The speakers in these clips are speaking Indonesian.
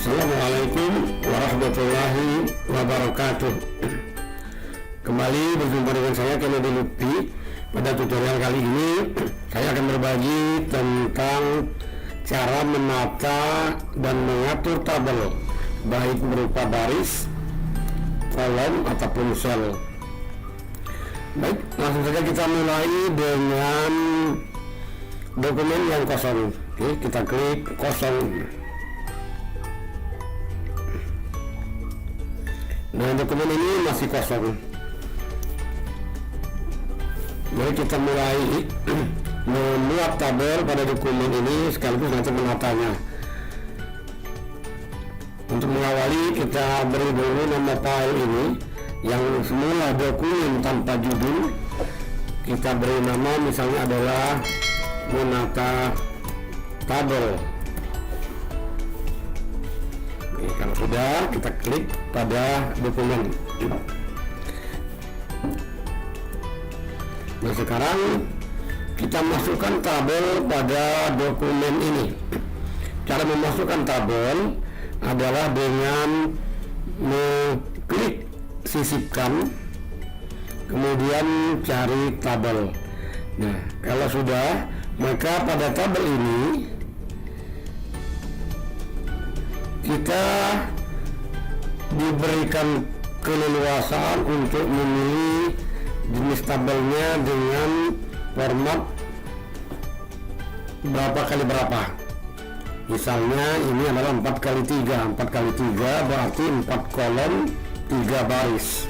Assalamualaikum warahmatullahi wabarakatuh. Kembali berjumpa dengan saya Kennedy Lutfi. Pada tutorial kali ini saya akan berbagi tentang cara menata dan mengatur tabel, baik berupa baris, kolom ataupun sel. Baik, langsung saja kita mulai dengan dokumen yang kosong. Oke, kita klik kosong. Nah, dokumen ini masih kosong. Mari kita mulai memuat tabel pada dokumen ini sekaligus nanti menatanya. Untuk mengawali, kita beri dulu nama file ini yang semula dokumen tanpa judul. Kita beri nama misalnya adalah menata tabel. Oke, kalau sudah, kita klik pada dokumen. Nah, sekarang kita masukkan tabel pada dokumen ini. Cara memasukkan tabel adalah dengan mengklik sisipkan, kemudian cari tabel. Nah, kalau sudah, maka pada tabel ini kita diberikan keleluasaan untuk memilih jenis tabelnya dengan format berapa kali berapa. Misalnya ini adalah 4x3. 4x3 berarti 4 kolom 3 baris.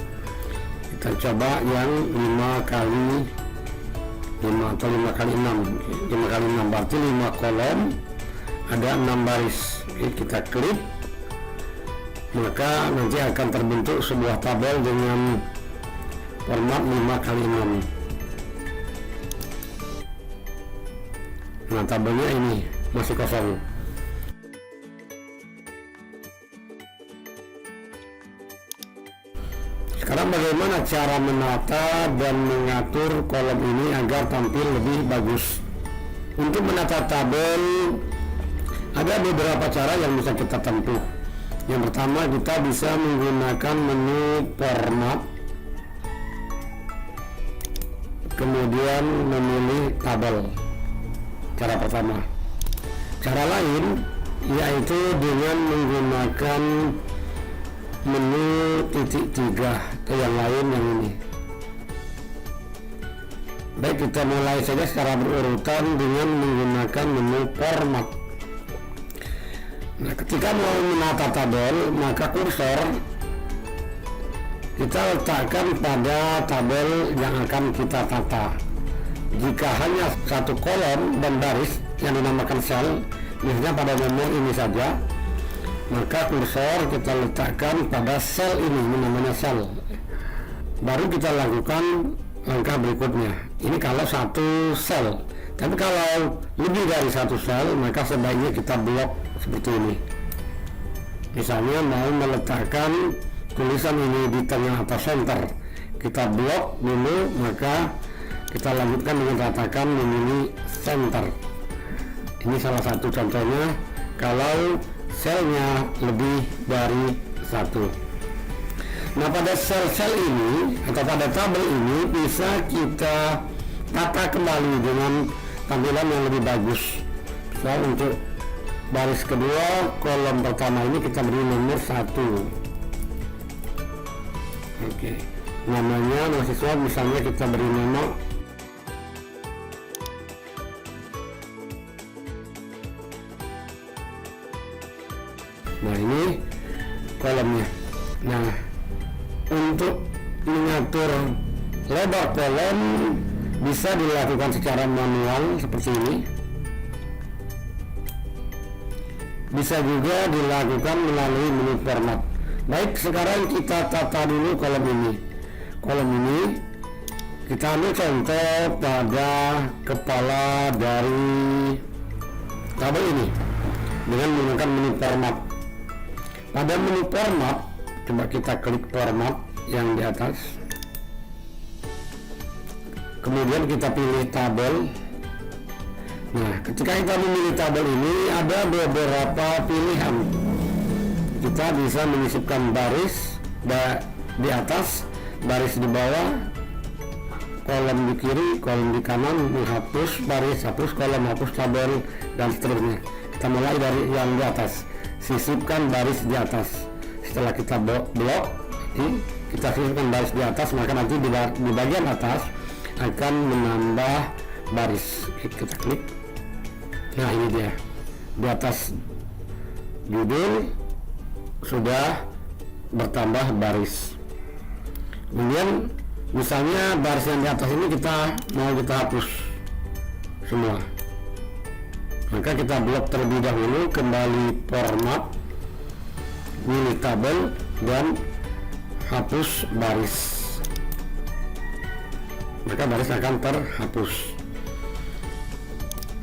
Kita coba yang 5 kali 5 atau 5 kali 6. 5 kali 6 berarti 5 kolom ada 6 baris. Oke, kita klik, maka nanti akan terbentuk sebuah tabel dengan format 5 kali 6. Nah, tabelnya ini masih kosong. Sekarang bagaimana cara menata dan mengatur kolom ini agar tampil lebih bagus? Untuk menata tabel ada beberapa cara yang bisa kita tempuh. Yang pertama, kita bisa menggunakan menu format, kemudian memilih tabel. Cara pertama. Cara lain yaitu dengan menggunakan menu titik 3 atau yang lain yang ini. Baik, kita mulai saja secara berurutan dengan menggunakan menu format. Nah, ketika mau menata tabel, maka kursor kita letakkan pada tabel yang akan kita tata. Jika hanya satu kolom dan baris yang dinamakan sel, misalnya pada nomor ini saja, maka kursor kita letakkan pada sel ini, namanya sel. Baru kita lakukan langkah berikutnya. Ini kalau satu sel. Tapi kalau lebih dari satu sel, maka sebaiknya kita blok seperti ini. Misalnya mau meletakkan tulisan ini di tengah atau center, kita blok dulu, maka kita lanjutkan dengan katakan memilih center. Ini salah satu contohnya kalau selnya lebih dari satu. Nah, pada sel-sel ini atau pada tabel ini bisa kita tata kembali dengan tampilan yang lebih bagus. Untuk baris kedua, kolom pertama ini kita beri nomor 1. Oke, namanya mahasiswa misalnya kita beri nama nah, ini kolomnya. Nah, untuk mengatur lebar kolom bisa dilakukan secara manual seperti ini, bisa juga dilakukan melalui menu format. Baik, sekarang kita tata dulu kolom ini. Kolom ini kita ambil contoh pada kepala dari tabel ini dengan menggunakan menu format. Pada menu format, coba kita klik format yang di atas, kemudian kita pilih tabel. Nah, ketika kita memilih tabel ini ada beberapa pilihan. kita bisa menyisipkan baris di atas, baris di bawah, kolom di kiri, kolom di kanan, menghapus baris, hapus kolom, hapus tabel, dan seterusnya. Kita mulai dari yang di atas, sisipkan baris di atas. Setelah kita blok, kita sisipkan baris di atas, maka nanti di bagian atas akan menambah baris. Kita klik. Nah, ini dia, di atas judul sudah bertambah baris. Kemudian misalnya baris yang di atas ini kita hapus semua, maka kita blok terlebih dahulu, kembali format, pilih tabel, dan hapus baris, maka baris akan terhapus.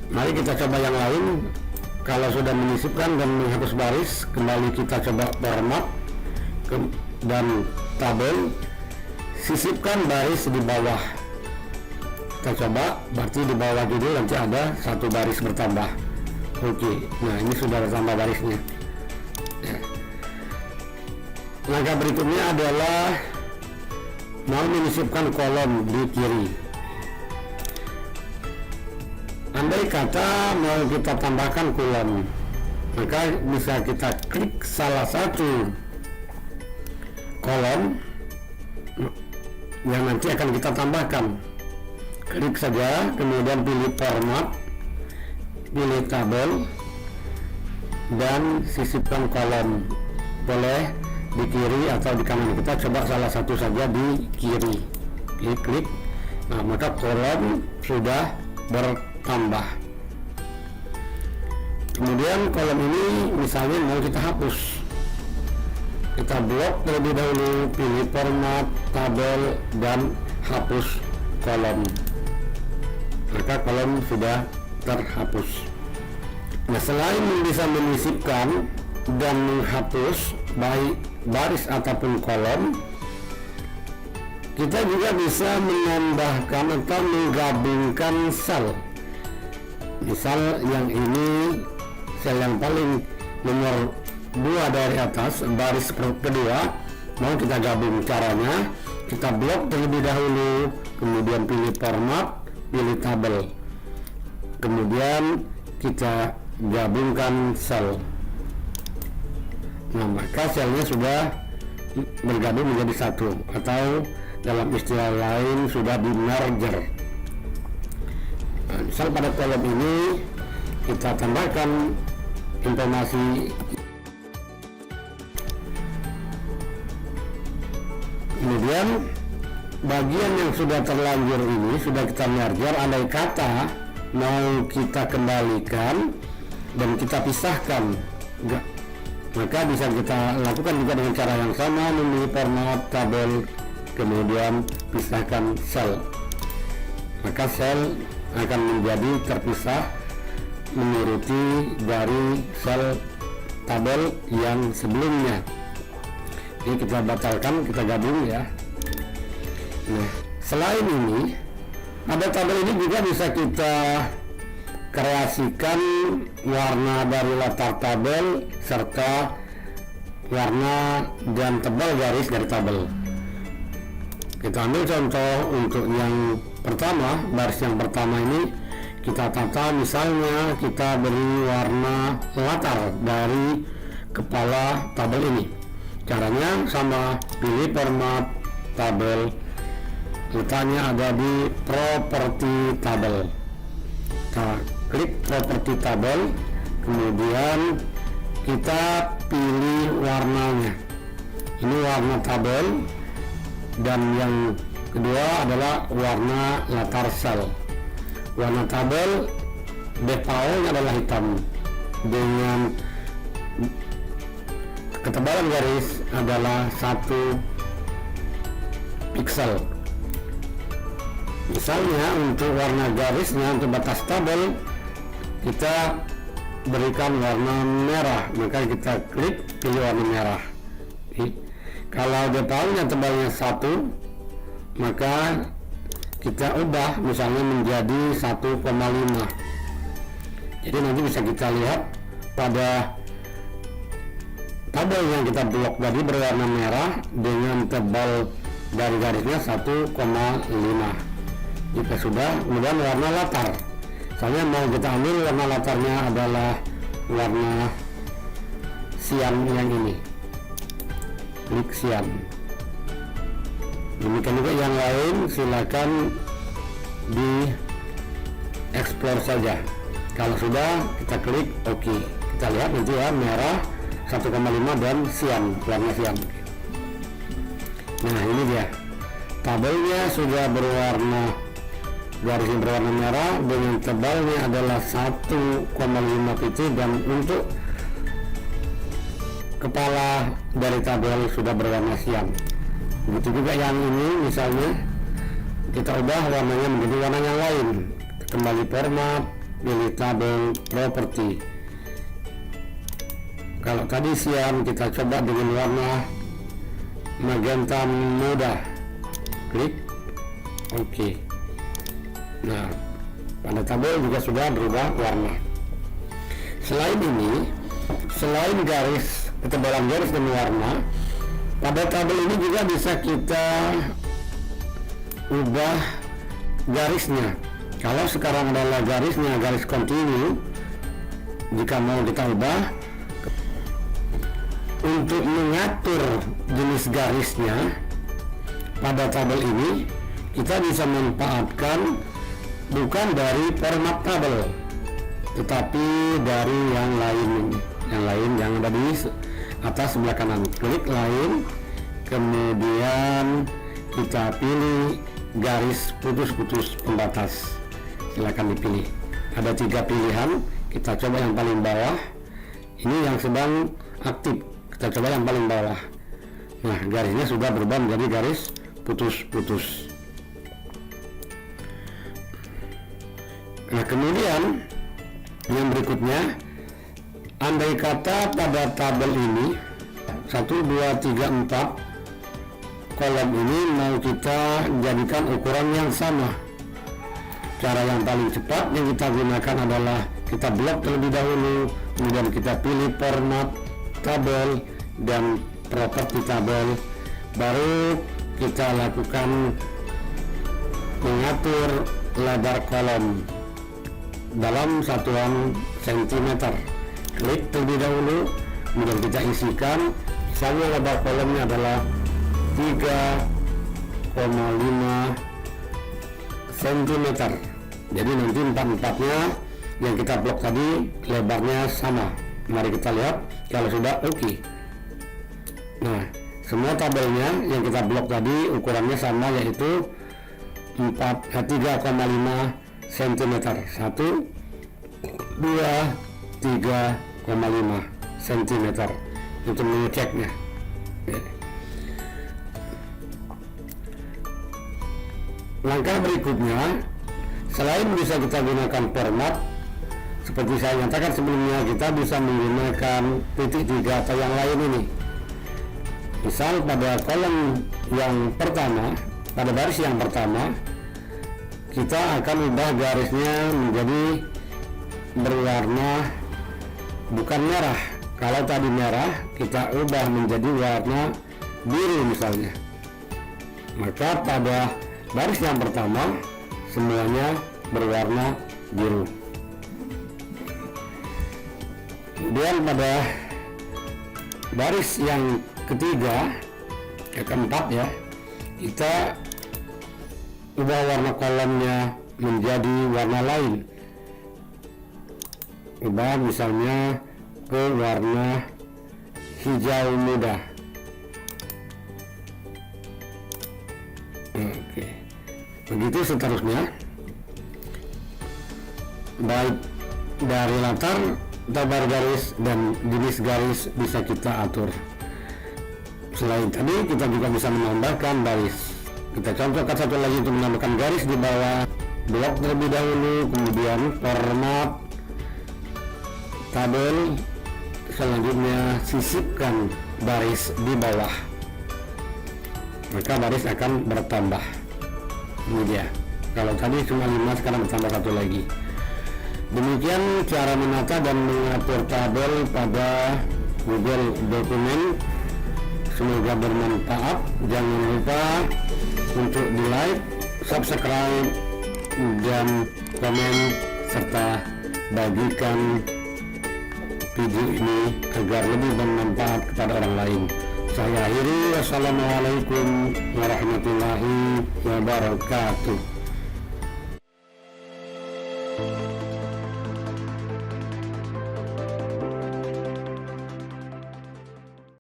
Mari kita coba yang lain. Kalau sudah menyisipkan dan menghapus baris, kembali kita coba format dan tabel, sisipkan baris di bawah. Kita coba, berarti di bawah judul nanti ada satu baris bertambah. Oke, nah ini sudah bertambah barisnya ya. Langkah berikutnya adalah mau menyisipkan kolom di kiri. Andai kata mau kita tambahkan kolom, maka bisa kita klik salah satu kolom yang nanti akan kita tambahkan. Klik saja, kemudian pilih format, pilih tabel, dan sisipkan kolom. Boleh di kiri atau di kanan. Kita coba salah satu saja di kiri. Klik. Nah, maka kolom sudah bertambah. Kemudian kolom ini misalnya mau kita hapus, kita blok terlebih dahulu, pilih format, tabel, dan hapus kolom, maka kolom sudah terhapus. Nah, selain bisa menyisipkan dan menghapus baik baris ataupun kolom, kita juga bisa menambahkan atau menggabungkan sel. Misal yang ini, sel yang paling nomor 2 dari atas, baris kedua, mau kita gabung. Caranya kita blok terlebih dahulu, kemudian pilih format, pilih tabel, kemudian kita gabungkan sel. Nah, maka selnya sudah bergabung menjadi satu, atau dalam istilah lain sudah di merger. Nah, misal pada kolom ini kita tambahkan informasi, kemudian bagian yang sudah terlanjur ini sudah kita merger. Andai kata mau kita kembalikan dan kita pisahkan, maka bisa kita lakukan juga dengan cara yang sama, memilih format, tabel, kemudian pisahkan sel, maka sel akan menjadi terpisah menuruti dari sel tabel yang sebelumnya. Ini kita batalkan, kita gabung ya. Nah, selain ini ada tabel ini juga bisa kita kreasikan warna dari latar tabel serta warna dan tebal garis dari tabel. Kita ambil contoh untuk yang pertama, baris yang pertama ini kita tata, misalnya kita beri warna latar dari kepala tabel ini. Caranya sama, pilih format, tabel, letaknya ada di properti tabel. Kita klik properti tabel, kemudian kita pilih warnanya. Ini warna tabel, dan yang kedua adalah warna latar sel. Warna tabel defaultnya adalah hitam dengan ketebalan garis adalah 1 piksel. Misalnya untuk warna garisnya, untuk batas tabel kita berikan warna merah, maka kita klik pilih warna merah. Kalau defaultnya tebalnya 1, maka kita ubah misalnya menjadi 1,5. Jadi nanti bisa kita lihat pada tabel yang kita blok tadi berwarna merah dengan tebal dari garisnya 1,5. Jika sudah, kemudian warna latar. Misalnya mau kita ambil warna latarnya adalah warna sian yang ini. Klik sian. Demikian juga yang lain, silakan di explore saja. Kalau sudah, kita klik OK. Kita lihat nanti ya, merah 1,5 dan sian, warna sian. Nah, ini dia tabelnya sudah berwarna, garisnya berwarna merah dengan tebalnya adalah 1,5 titik, dan untuk kepala dari tabel sudah berwarna sian. Begitu juga yang ini, misalnya kita ubah warnanya menjadi warna yang lain. Kembali format, pilih tabel properti. Kalau tadi sian, kita coba dengan warna magenta muda. Klik OK. Nah, pada tabel juga sudah berubah warna. Selain ini, selain garis, ketebalan garis dan warna, pada tabel ini juga bisa kita ubah garisnya. Kalau sekarang adalah garisnya garis kontinu, jika mau kita ubah untuk mengatur jenis garisnya pada tabel ini, kita bisa memanfaatkan bukan dari format tabel, tetapi dari yang lain ini. Yang lain yang ada di atas sebelah kanan, klik lain, kemudian kita pilih garis putus-putus pembatas. Silakan dipilih. Ada 3 pilihan. Kita coba yang paling bawah. Ini yang sedang aktif. Kita coba yang paling bawah. Nah, garisnya sudah berubah menjadi garis putus-putus. Nah, kemudian yang berikutnya, andai kata pada tabel ini 1, 2, 3, 4 kolom ini mau kita jadikan ukuran yang sama. Cara yang paling cepat yang kita gunakan adalah kita blok terlebih dahulu, kemudian kita pilih format tabel dan properti tabel, baru kita lakukan mengatur lebar kolom dalam satuan sentimeter. Klik terlebih dahulu, kemudian kita isikan, misalnya lebar kolomnya adalah 3,5 cm. Jadi nanti 4-4-nya yang kita blok tadi lebarnya sama. Mari kita lihat kalau sudah OK. Nah, semua tabelnya yang kita blok tadi ukurannya sama, yaitu 3,5 cm. 1, 2, 3,5 cm untuk mengeceknya. Langkah berikutnya, selain bisa kita gunakan format seperti saya nyatakan sebelumnya, kita bisa menggunakan titik 3 atau yang lain ini. Misal pada kolom yang pertama, pada baris yang pertama, kita akan ubah garisnya menjadi berwarna bukan merah. Kalau tadi merah, kita ubah menjadi warna biru misalnya. Maka pada baris yang pertama semuanya berwarna biru. Kemudian pada baris yang ketiga, keempat ya, kita ubah warna kolomnya menjadi warna lain. Ubah misalnya ke warna hijau muda. Oke. Begitu seterusnya. Baik dari latar, tebar garis, dan jenis garis bisa kita atur. Selain tadi, kita juga bisa menambahkan baris. Kita contohkan satu lagi untuk menambahkan garis di bawah. Blok terlebih dahulu, kemudian format tabel, selanjutnya sisipkan baris di bawah, maka baris akan bertambah. Ini dia. Kalau tadi cuma 5, sekarang bertambah 1 lagi. Demikian cara menata dan mengatur tabel pada Google Dokumen. Semoga bermanfaat. Jangan lupa untuk di like, subscribe, dan komen, serta bagikan video ini agar lebih bermanfaat kepada orang lain. Saya akhiri, wassalamualaikum warahmatullahi wabarakatuh.